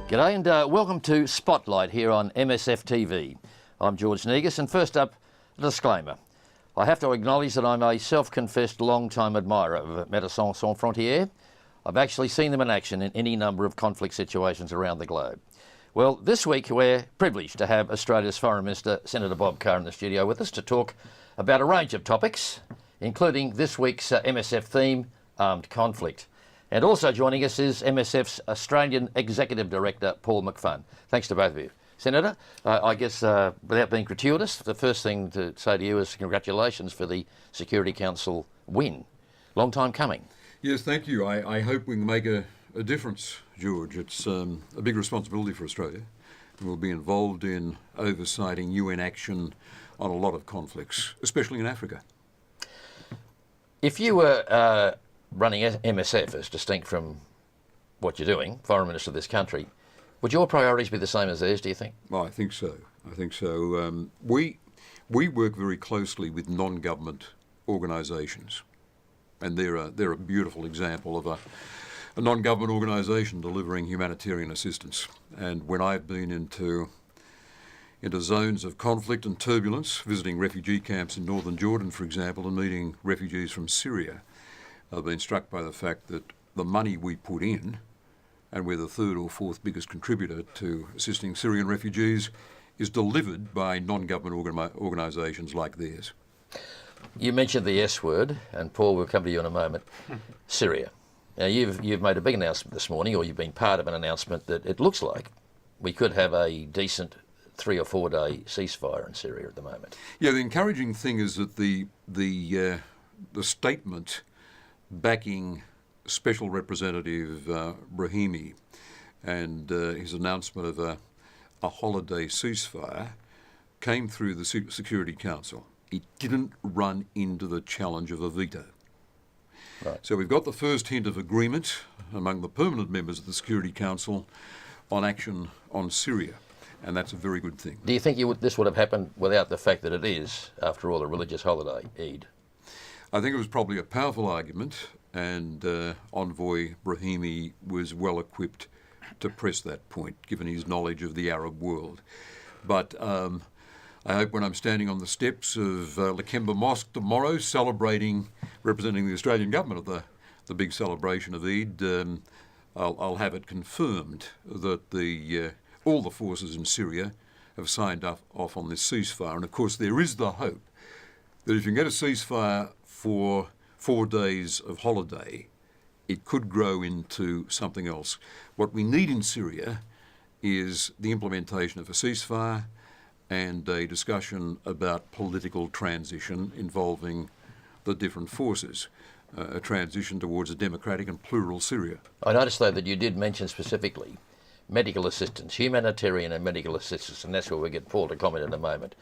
G'day and welcome to Spotlight here on MSF TV. I'm George Negus, and first up, a disclaimer. I have to acknowledge that I'm a self-confessed long-time admirer of Médecins, Frontières. I've actually seen them in action in any number of conflict situations around the globe. Well, this week we're privileged to have Australia's Foreign Minister, Senator Bob Carr, in the studio with us to talk about a range of topics, including this week's MSF theme, armed conflict. And also joining us is MSF's Australian Executive Director, Paul McPhun. Thanks to both of you. Senator, I guess without being gratuitous, the first thing to say to you is congratulations for the Security Council win. Long time coming. Yes, thank you. I hope we can make a difference, George. It's a big responsibility for Australia. We'll be involved in oversighting UN action on a lot of conflicts, especially in Africa. If you were running MSF as distinct from what you're doing, Foreign Minister of this country, would your priorities be the same as theirs, do you think? Well, I think so. We work very closely with non-government organisations, and they're a beautiful example of a non-government organisation delivering humanitarian assistance. And when I've been into zones of conflict and turbulence, visiting refugee camps in northern Jordan, for example, and meeting refugees from Syria, I've been struck by the fact that the money we put in, and we're the third or fourth biggest contributor to assisting Syrian refugees, is delivered by non-government organisations like theirs. You mentioned the S word, and Paul, we'll come to you in a moment. Syria. Now, you've made a big announcement this morning, or you've been part of an announcement that it looks like we could have a decent 3 or 4 day ceasefire in Syria at the moment. Yeah, the encouraging thing is that the statement backing Special Representative Brahimi and his announcement of a holiday ceasefire came through the Security Council. It didn't run into the challenge of a veto. Right. So we've got the first hint of agreement among the permanent members of the Security Council on action on Syria, and that's a very good thing. Do you think this would have happened without the fact that it is, after all, a religious holiday, Eid? I think it was probably a powerful argument, and Envoy Brahimi was well equipped to press that point, given his knowledge of the Arab world. But I hope when I'm standing on the steps of Lakemba Mosque tomorrow, representing the Australian government at the big celebration of Eid, I'll have it confirmed that all the forces in Syria have signed off on this ceasefire. And of course, there is the hope that if you can get a ceasefire for 4 days of holiday, it could grow into something else. What we need in Syria is the implementation of a ceasefire and a discussion about political transition involving the different forces, a transition towards a democratic and plural Syria. I noticed, though, that you did mention specifically medical assistance, humanitarian and medical assistance, and that's where we get Paul to comment in a moment.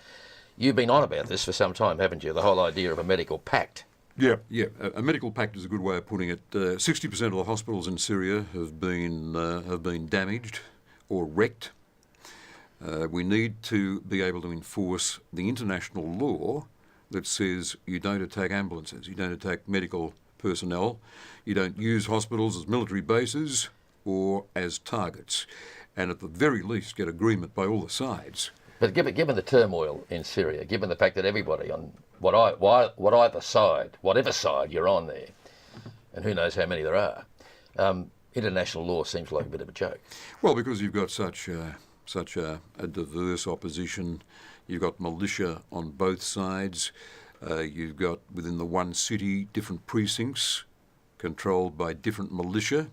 You've been on about this for some time, haven't you? The whole idea of a medical pact. Yeah. A medical pact is a good way of putting it. 60% of the hospitals in Syria have been damaged or wrecked. We need to be able to enforce the international law that says you don't attack ambulances, you don't attack medical personnel, you don't use hospitals as military bases or as targets, and at the very least get agreement by all the sides. But given the turmoil in Syria, given the fact that everybody on whatever side you're on there, and who knows how many there are, international law seems like a bit of a joke. Well, because you've got such a diverse opposition, you've got militia on both sides, you've got within the one city different precincts controlled by different militia.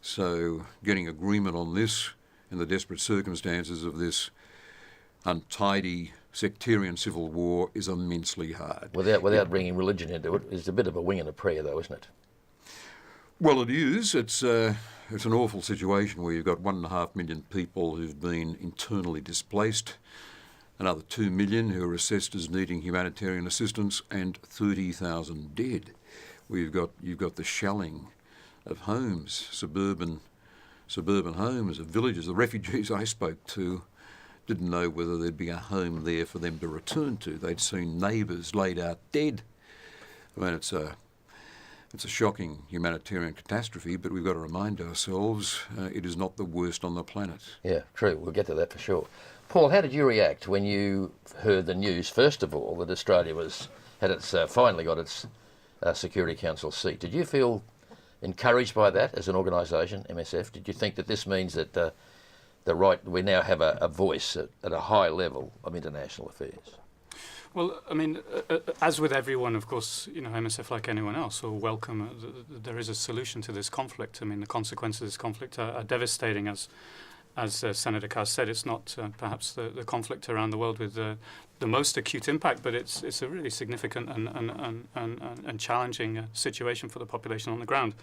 So getting agreement on this in the desperate circumstances of this untidy sectarian civil war is immensely hard. Without bringing religion into it, it's a bit of a wing and a prayer, though, isn't it? Well, it is. It's an awful situation where you've got 1.5 million people who've been internally displaced, another 2 million who are assessed as needing humanitarian assistance, and 30,000 dead. You've got the shelling of homes, suburban homes, of villages. The refugees I spoke to didn't know whether there'd be a home there for them to return to. They'd seen neighbours laid out dead. I mean, it's a It's a shocking humanitarian catastrophe, but we've got to remind ourselves it is not the worst on the planet. Yeah, true. We'll get to that for sure. Paul, how did you react when you heard the news, first of all, that Australia finally got its Security Council seat? Did you feel encouraged by that as an organisation, MSF? Did you think that this means that we now have a voice at a high level of international affairs? Well, I mean, as with everyone, of course, MSF, like anyone else, will welcome there is a solution to this conflict. I mean, the consequences of this conflict are devastating. As Senator Carr said, it's not perhaps the conflict around the world with the most acute impact, but it's a really significant and challenging situation for the population on the ground.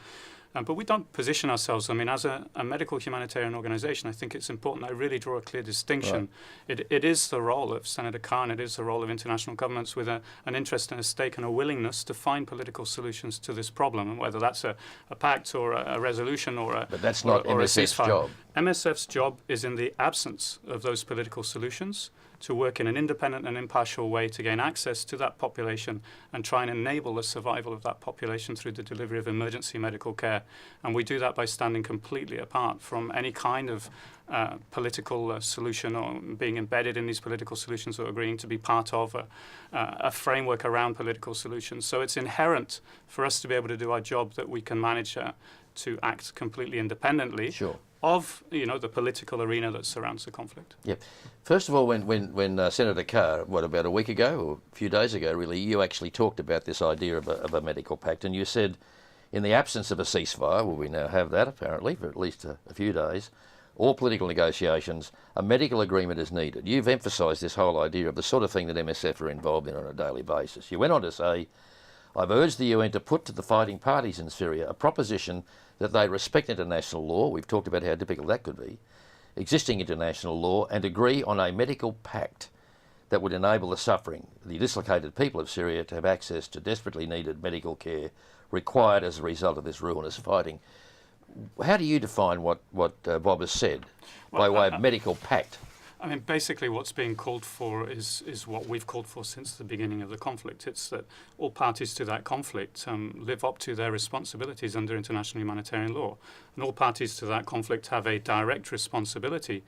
But we don't position ourselves, I mean, as a medical humanitarian organisation. I think it's important I really draw a clear distinction. Right. It is the role of Senator Carr, and it is the role of international governments with an interest and a stake and a willingness to find political solutions to this problem, and whether that's a pact or a resolution or a But that's not MSF's job. MSF's job is, in the absence of those political solutions, to work in an independent and impartial way to gain access to that population and try and enable the survival of that population through the delivery of emergency medical care. And we do that by standing completely apart from any kind of political solution or being embedded in these political solutions or agreeing to be part of a framework around political solutions. So it's inherent for us to be able to do our job that we can manage to act completely independently. Sure. Of the political arena that surrounds the conflict. Yep. First of all, when Senator Carr, about a week ago or a few days ago, really, you actually talked about this idea of a medical pact, and you said, in the absence of a ceasefire, well, we now have that apparently for at least a few days, or political negotiations, a medical agreement is needed. You've emphasised this whole idea of the sort of thing that MSF are involved in on a daily basis. You went on to say, I've urged the UN to put to the fighting parties in Syria a proposition that they respect international law, we've talked about how difficult that could be, existing international law, and agree on a medical pact that would enable the dislocated people of Syria to have access to desperately needed medical care required as a result of this ruinous fighting. How do you define what Bob has said by way of medical pact? I mean, basically what's being called for is what we've called for since the beginning of the conflict. It's that all parties to that conflict live up to their responsibilities under international humanitarian law. And all parties to that conflict have a direct responsibility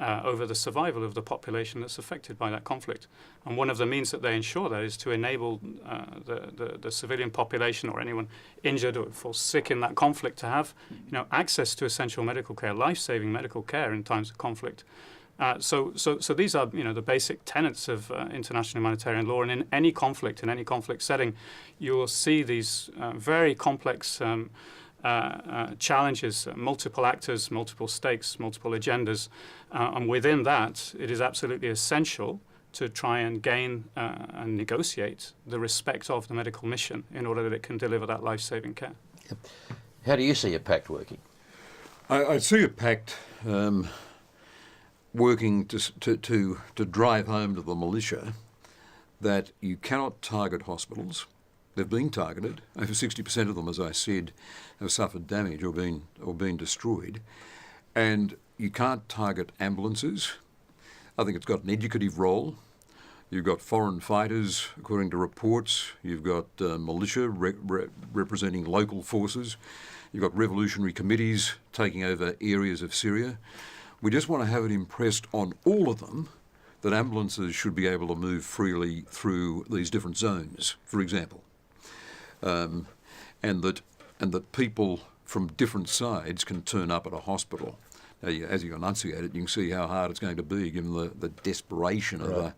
over the survival of the population that's affected by that conflict. And one of the means that they ensure that is to enable the civilian population or anyone injured or falls sick in that conflict to have access to essential medical care, life-saving medical care in times of conflict. So these are, the basic tenets of international humanitarian law, and in any conflict setting, you will see these very complex challenges, multiple actors, multiple stakes, multiple agendas, and within that, it is absolutely essential to try and gain and negotiate the respect of the medical mission in order that it can deliver that life-saving care. Yep. How do you see a pact working? I see a pact working to drive home to the militia that you cannot target hospitals. They've been targeted. Over 60% of them, as I said, have suffered damage or been destroyed. And you can't target ambulances. I think it's got an educative role. You've got foreign fighters, according to reports. You've got militia representing local forces. You've got revolutionary committees taking over areas of Syria. We just want to have it impressed on all of them that ambulances should be able to move freely through these different zones, for example, and that people from different sides can turn up at a hospital. Now, as you enunciate it, you can see how hard it's going to be, given the desperation of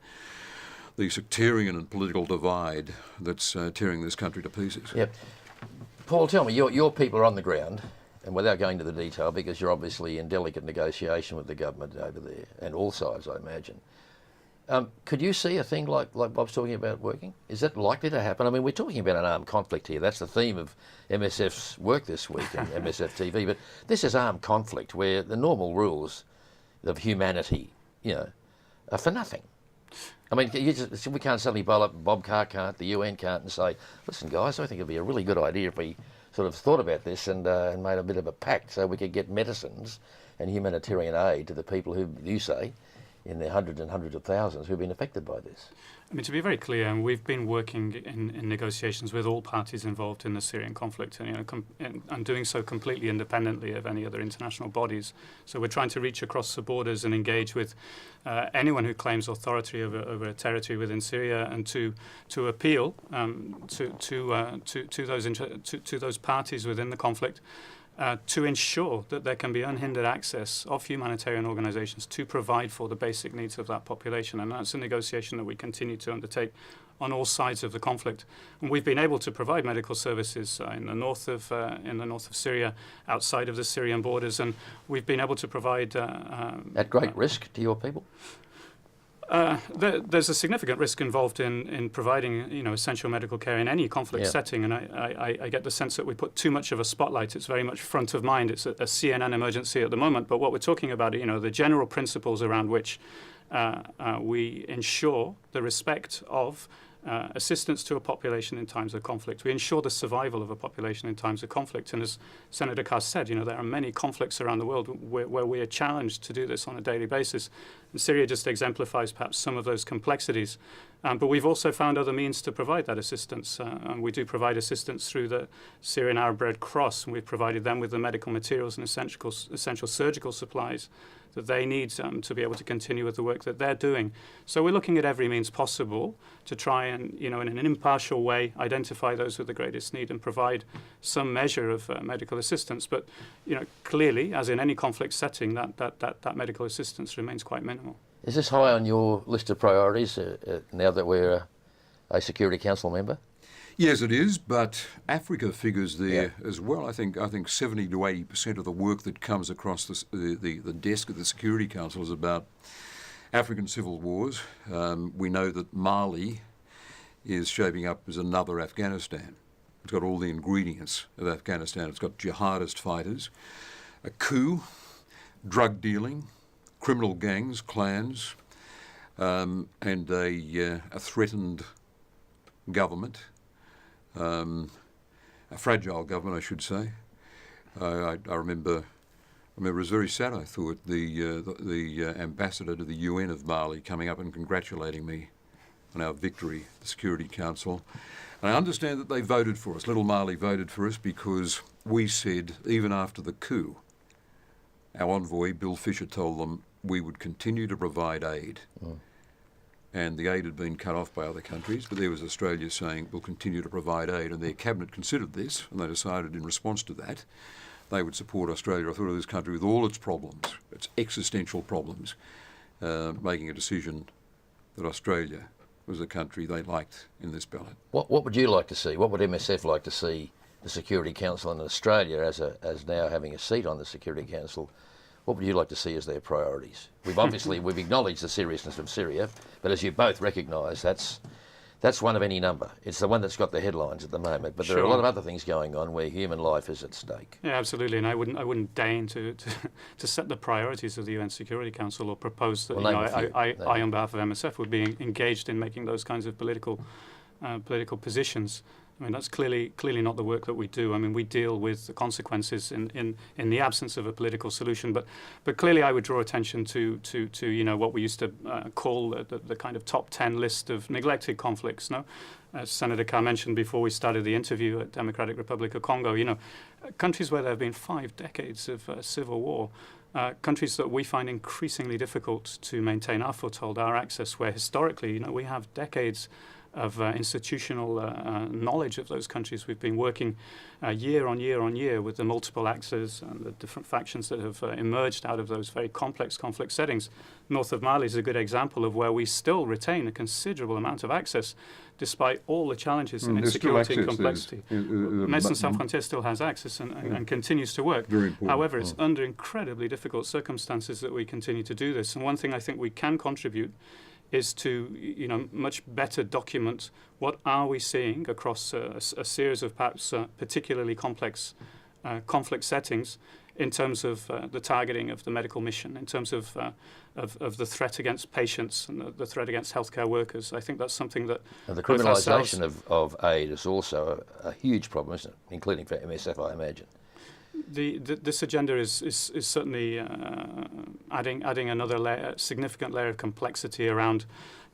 the sectarian and political divide that's tearing this country to pieces. Yep. Paul, tell me, your people are on the ground. And without going to the detail, because you're obviously in delicate negotiation with the government over there, and all sides, I imagine. Could you see a thing like Bob's talking about working? Is that likely to happen? I mean, we're talking about an armed conflict here. That's the theme of MSF's work this week in MSF TV. But this is armed conflict where the normal rules of humanity, are for nothing. I mean, we can't suddenly bowl up, Bob Carr can't, the UN can't, and say, listen, guys, I think it'd be a really good idea if we sort of thought about this and made a bit of a pact so we could get medicines and humanitarian aid to the people who, you say, in their hundreds and hundreds of thousands who've been affected by this. I mean, to be very clear, we've been working in negotiations with all parties involved in the Syrian conflict, and doing so completely independently of any other international bodies. So we're trying to reach across the borders and engage with anyone who claims authority over a territory within Syria, and to appeal to those parties within the conflict. To ensure that there can be unhindered access of humanitarian organisations to provide for the basic needs of that population. And that's a negotiation that we continue to undertake on all sides of the conflict. And we've been able to provide medical services in the north of Syria, outside of the Syrian borders, and we've been able to provide... At great risk to your people? There's a significant risk involved in providing, essential medical care in any conflict setting, and I get the sense that we put too much of a spotlight. It's very much front of mind. It's a CNN emergency at the moment, but what we're talking about, the general principles around which we ensure the respect of assistance to a population in times of conflict. We ensure the survival of a population in times of conflict. And as Senator Carr said, there are many conflicts around the world where we are challenged to do this on a daily basis. And Syria just exemplifies perhaps some of those complexities. But we've also found other means to provide that assistance. And we do provide assistance through the Syrian Arab Red Cross, and we've provided them with the medical materials and essential surgical supplies that they need to be able to continue with the work that they're doing. So we're looking at every means possible to try and, in an impartial way, identify those with the greatest need and provide some measure of medical assistance. But, clearly, as in any conflict setting, that medical assistance remains quite minimal. Is this high on your list of priorities now that we're a Security Council member? Yes, it is, but Africa figures there as well. I think 70 to 80% of the work that comes across the desk of the Security Council is about African civil wars. We know that Mali is shaping up as another Afghanistan. It's got all the ingredients of Afghanistan. It's got jihadist fighters, a coup, drug dealing, criminal gangs, clans, and a threatened government. A fragile government, I should say. I remember it was very sad, I thought, the ambassador to the UN of Mali coming up and congratulating me on our victory, the Security Council. And I understand that they voted for us. Little Mali voted for us because we said, even after the coup, our envoy, Bill Fisher, told them we would continue to provide aid. And the aid had been cut off by other countries, but there was Australia saying we'll continue to provide aid, and their cabinet considered this, and they decided in response to that they would support Australia. I thought of this country with all its problems, its existential problems, making a decision that Australia was the country they liked in this ballot. What would you like to see? What would MSF like to see the Security Council in Australia as now having a seat on the Security Council? What would you like to see as their priorities? We've acknowledged the seriousness of Syria, but as you both recognise, that's one of any number. It's the one that's got the headlines at the moment, but there are a lot of other things going on where human life is at stake. Yeah, absolutely, and I wouldn't deign to set the priorities of the UN Security Council or propose that I on behalf of MSF would be engaged in making those kinds of political positions. I mean, that's clearly not the work that we do. I mean, we deal with the consequences in the absence of a political solution. But clearly, I would draw attention to what we used to call the kind of top 10 list of neglected conflicts. No, as Senator Carr mentioned before we started the interview, at Democratic Republic of Congo, countries where there have been 5 decades of civil war. Countries that we find increasingly difficult to maintain our foothold, our access, where historically, we have decades of institutional knowledge of those countries. We've been working year on year on year with the multiple actors and the different factions that have emerged out of those very complex conflict settings. North of Mali is a good example of where we still retain a considerable amount of access despite all the challenges and insecurity and complexity. Médecins Sans Frontières still has access and continues to work. However, it's under incredibly difficult circumstances that we continue to do this. And one thing I think we can contribute is to much better document what are we seeing across a series of perhaps particularly complex conflict settings in terms of the targeting of the medical mission, in terms of the threat against patients and the threat against healthcare workers. I think that's something that... And the criminalisation of aid is also a huge problem, isn't it? Including for MSF, I imagine. This agenda is certainly adding another significant layer of complexity around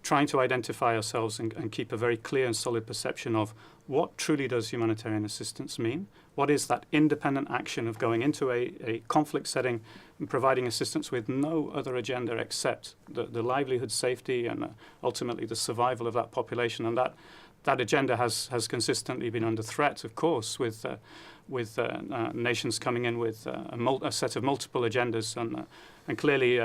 trying to identify ourselves and keep a very clear and solid perception of what truly does humanitarian assistance mean. What is that independent action of going into a conflict setting and providing assistance with no other agenda except the livelihood, safety, and ultimately the survival of that population. And that agenda has consistently been under threat, of course, with nations coming in with a set of multiple agendas and clearly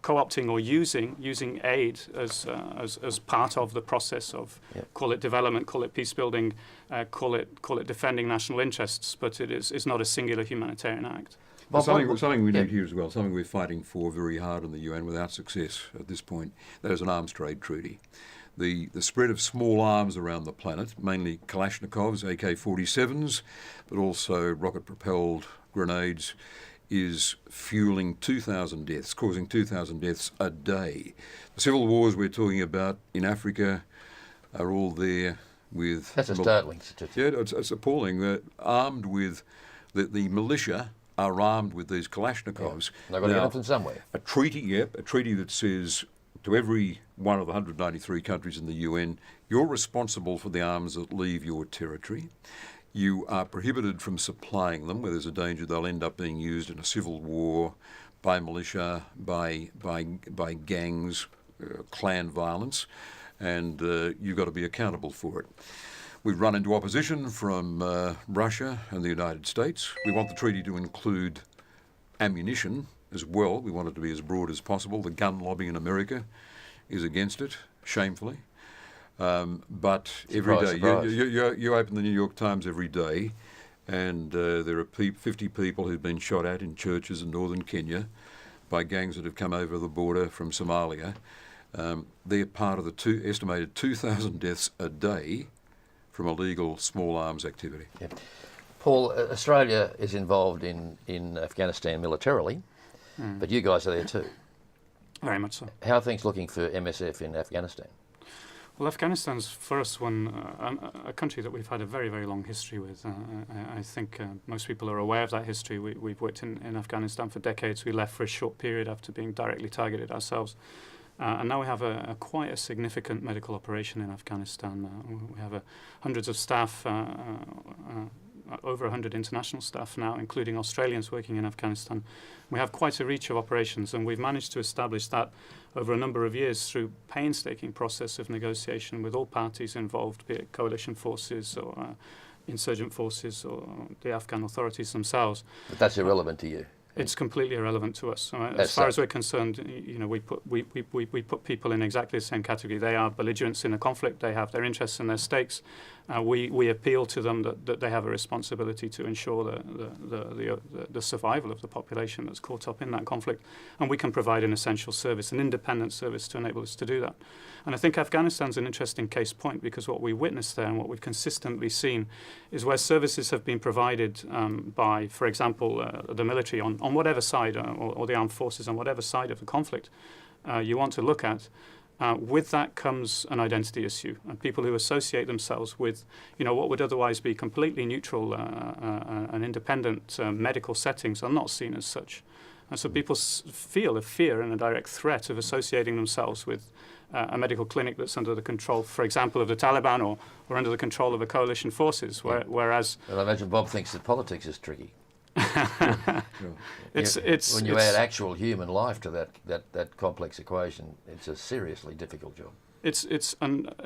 co-opting or using aid as part of the process of call it development, call it peace building, call it defending national interests, but it's not a singular humanitarian act. Well, something we need here as well, something we're fighting for very hard in the UN without success at this point, that is an arms trade treaty. The spread of small arms around the planet, mainly Kalashnikovs, AK-47s, but also rocket-propelled grenades, is fueling 2,000 deaths, causing 2,000 deaths a day. The civil wars we're talking about in Africa are all there with... That's a startling statistic. Yeah, it's appalling. Armed with... The militia are armed with these Kalashnikovs. Yeah. They've got to get them from somewhere. A treaty that says to every one of the 193 countries in the UN, you're responsible for the arms that leave your territory. You are prohibited from supplying them, where there's a danger they'll end up being used in a civil war by militia, by gangs, clan violence, and you've got to be accountable for it. We've run into opposition from Russia and the United States. We want the treaty to include ammunition as well. We want it to be as broad as possible. The gun lobby in America is against it, shamefully. But every day, you open the New York Times every day, and there are 50 people who've been shot at in churches in northern Kenya by gangs that have come over the border from Somalia. They're part of the estimated 2,000 deaths a day from illegal small arms activity. Yeah. Paul, Australia is involved in Afghanistan militarily, but you guys are there too. Very much so. How are things looking for MSF in Afghanistan? Well, Afghanistan's for us a country that we've had a very, very long history with. I think most people are aware of that history. We've worked in Afghanistan for decades. We left for a short period after being directly targeted ourselves. And now we have quite a significant medical operation in Afghanistan. We have hundreds of staff, over 100 international staff now, including Australians working in Afghanistan. We have quite a reach of operations, and we've managed to establish that over a number of years through painstaking process of negotiation with all parties involved, be it coalition forces or insurgent forces or the Afghan authorities themselves. But that's irrelevant to you. It's completely irrelevant to us. As far as we're concerned, we put people in exactly the same category. They are belligerents in a conflict. They have their interests and their stakes. We appeal to them that they have a responsibility to ensure the survival of the population that's caught up in that conflict, and we can provide an essential service, an independent service, to enable us to do that. And I think Afghanistan's an interesting case point, because what we witnessed there and what we've consistently seen is where services have been provided by, for example, the military on whatever side, or the armed forces on whatever side of the conflict you want to look at. With that comes an identity issue, and people who associate themselves with, what would otherwise be completely neutral and independent medical settings are not seen as such. And so people feel a fear and a direct threat of associating themselves with a medical clinic that's under the control, for example, of the Taliban or under the control of the coalition forces, whereas... Well, I imagine Bob thinks that politics is tricky. It's when you add actual human life to that complex equation, it's a seriously difficult job. It's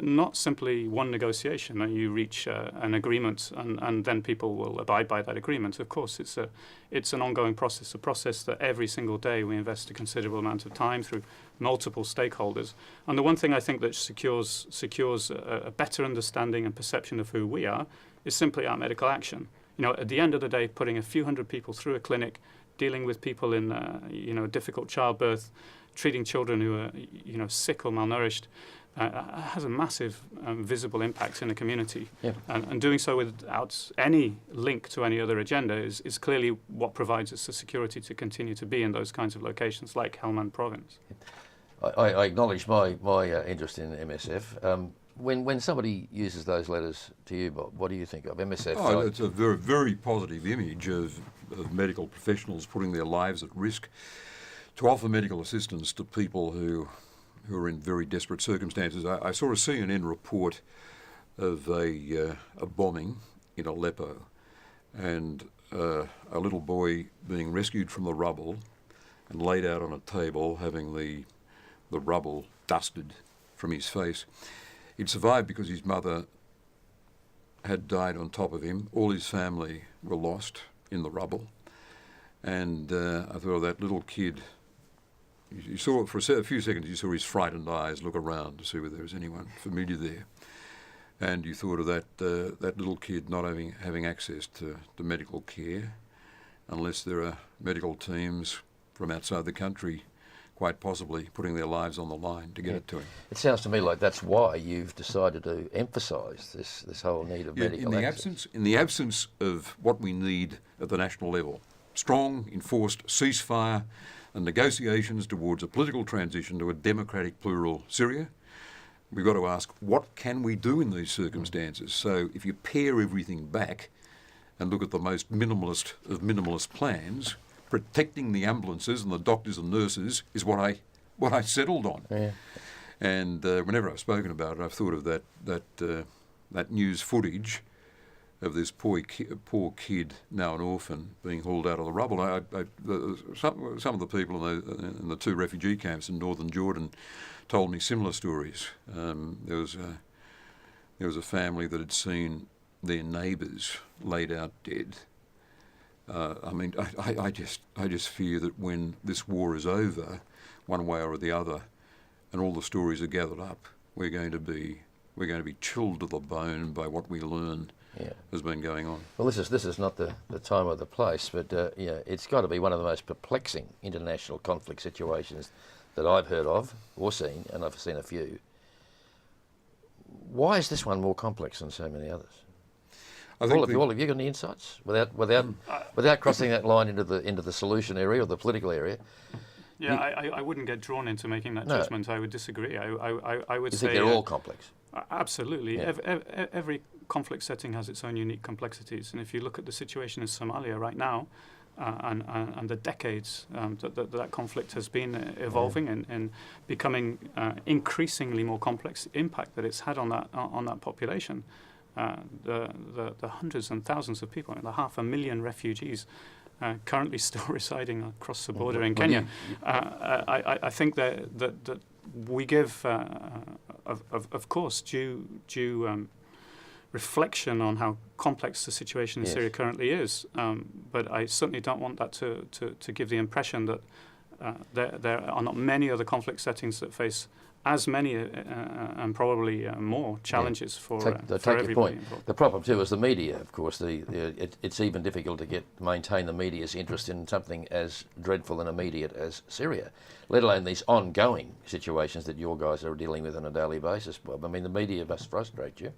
not simply one negotiation that you reach an agreement and then people will abide by that agreement. Of course, it's an ongoing process, a process that every single day we invest a considerable amount of time through multiple stakeholders. And the one thing I think that secures a better understanding and perception of who we are is simply our medical action. At the end of the day, putting a few hundred people through a clinic, dealing with people in difficult childbirth, treating children who are sick or malnourished, has a massive visible impact in the community. Yeah. And doing so without any link to any other agenda is clearly what provides us the security to continue to be in those kinds of locations like Helmand province. I acknowledge my interest in MSF. When somebody uses those letters to you, Bob, what do you think of MSF? It's a very, very positive image of of medical professionals putting their lives at risk to offer medical assistance to people who are in very desperate circumstances. I saw a CNN report of a bombing in Aleppo, and a little boy being rescued from the rubble and laid out on a table, having the rubble dusted from his face. He'd survived because his mother had died on top of him. All his family were lost in the rubble. And I thought of that little kid. You saw it for a few seconds, you saw his frightened eyes look around to see whether there was anyone familiar there. And you thought of that little kid not having access to medical care unless there are medical teams from outside the country quite possibly putting their lives on the line to get it to him. It sounds to me like that's why you've decided to emphasise this whole need of medical access. In the absence of what we need at the national level, strong, enforced ceasefire and negotiations towards a political transition to a democratic, plural Syria, we've got to ask, what can we do in these circumstances? So if you pare everything back and look at the most minimalist of minimalist plans, protecting the ambulances and the doctors and nurses is what I settled on. Yeah. And whenever I've spoken about it, I've thought of that news footage of this poor kid, now an orphan, being hauled out of the rubble. Some of the people in the two refugee camps in northern Jordan told me similar stories. There was a family that had seen their neighbours laid out dead. I just fear that when this war is over, one way or the other, and all the stories are gathered up, we're going to be chilled to the bone by what we learn has been going on. Well, this is not the time or the place, but it's got to be one of the most perplexing international conflict situations that I've heard of or seen, and I've seen a few. Why is this one more complex than so many others? All of you got any insights without crossing that line into the solution area or the political area? Yeah, I wouldn't get drawn into making that judgment. I would disagree. I would say think they're all complex. Absolutely. Yeah. Every conflict setting has its own unique complexities, and if you look at the situation in Somalia right now, and the decades that conflict has been evolving and becoming increasingly more complex, the impact that it's had on that population. The hundreds and thousands of people, the 500,000 refugees currently still residing across the border in Kenya. I think that we give, of course, due reflection on how complex the situation in Syria currently is. But I certainly don't want that to give the impression that there are not many other conflict settings that face as many and probably more challenges for everybody involved. The problem too is the media, of course. It's even difficult to maintain the media's interest in something as dreadful and immediate as Syria, let alone these ongoing situations that your guys are dealing with on a daily basis, Bob. I mean, the media must frustrate you.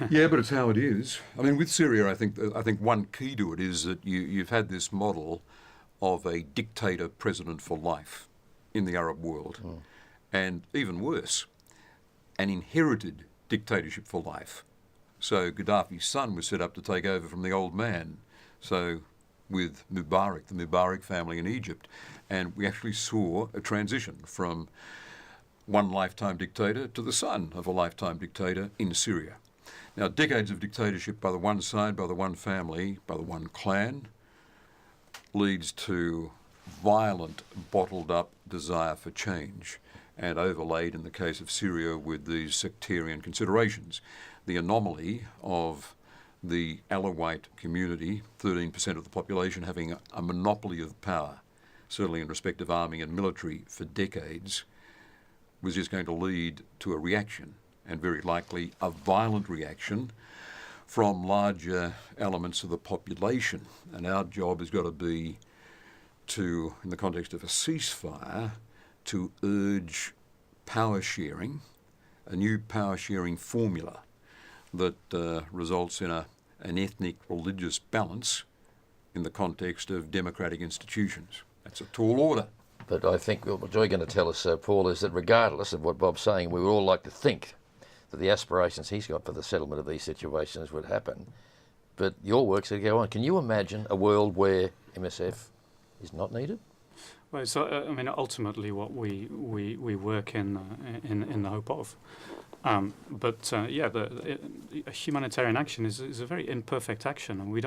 Yeah, but it's how it is. I mean, with Syria, I think one key to it is that you've had this model of a dictator president for life in the Arab world. And even worse, an inherited dictatorship for life. So Gaddafi's son was set up to take over from the old man. So with Mubarak, the Mubarak family in Egypt, and we actually saw a transition from one lifetime dictator to the son of a lifetime dictator in Syria. Now, decades of dictatorship by the one side, by the one family, by the one clan, leads to violent, bottled-up desire for change, and overlaid in the case of Syria with these sectarian considerations. The anomaly of the Alawite community, 13% of the population, having a monopoly of power, certainly in respect of army and military for decades, was just going to lead to a reaction, and very likely a violent reaction from larger elements of the population. And our job has got to be to, in the context of a ceasefire, to urge power sharing, a new power sharing formula that results in an ethnic religious balance in the context of democratic institutions. That's a tall order. But I think what you're going to tell us, Paul, is that regardless of what Bob's saying, we would all like to think that the aspirations he's got for the settlement of these situations would happen. but your work's going to go on. Can you imagine a world where MSF is not needed? Well, so I mean, ultimately, what we work in the hope of, humanitarian action is a very imperfect action, and we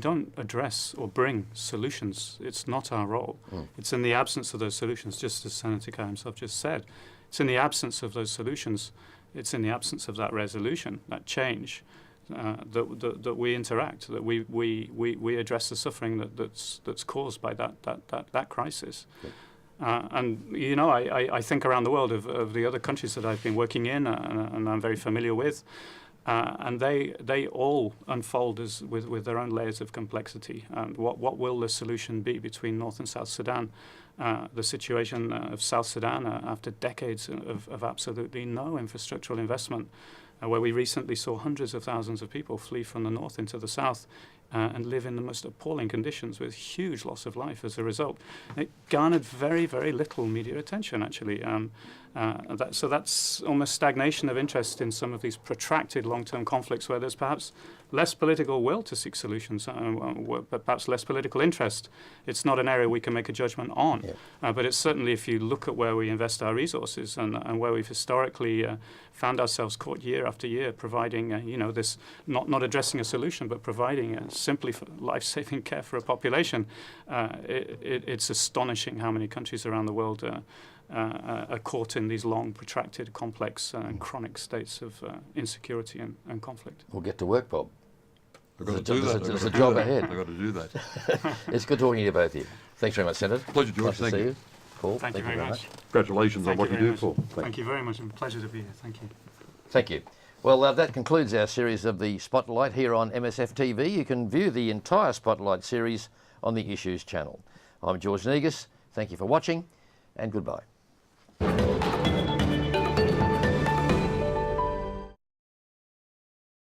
don't address or bring solutions. It's not our role. It's in the absence of those solutions, just as Senator Carr himself just said. It's in the absence of those solutions. It's in the absence of that resolution, that change, that we interact, that we address the suffering that's caused by that crisis. And you know, I think around the world of the other countries that I've been working in and I'm very familiar with, and they all unfold with their own layers of complexity. And what will the solution be between North and South Sudan? The situation of South Sudan after decades of absolutely no infrastructural investment, where we recently saw hundreds of thousands of people flee from the north into the south and live in the most appalling conditions with huge loss of life as a result. It garnered very, very little media attention, actually. So that's almost stagnation of interest in some of these protracted long-term conflicts where there's perhaps less political will to seek solutions, but perhaps less political interest. It's not an area we can make a judgment on. Yeah. But it's certainly, if you look at where we invest our resources and where we've historically found ourselves caught year after year, providing, this, not addressing a solution, but providing simply for life-saving care for a population, it's astonishing how many countries around the world are caught in these long, protracted, complex and chronic states of insecurity and conflict. We'll get to work, Bob. I've got to do that. There's a job ahead. I've got to do that. It's good talking to you both of you. Thanks very much, Senator. Pleasure, George. Nice to Thank see you. you. Paul, Thank you very much. Congratulations on what you do, Paul. Thank you very much. It's a pleasure to be here. Thank you. Thank you. Well, that concludes our series of the Spotlight here on MSF TV. You can view the entire Spotlight series on the Issues channel. I'm George Negus. Thank you for watching, and goodbye.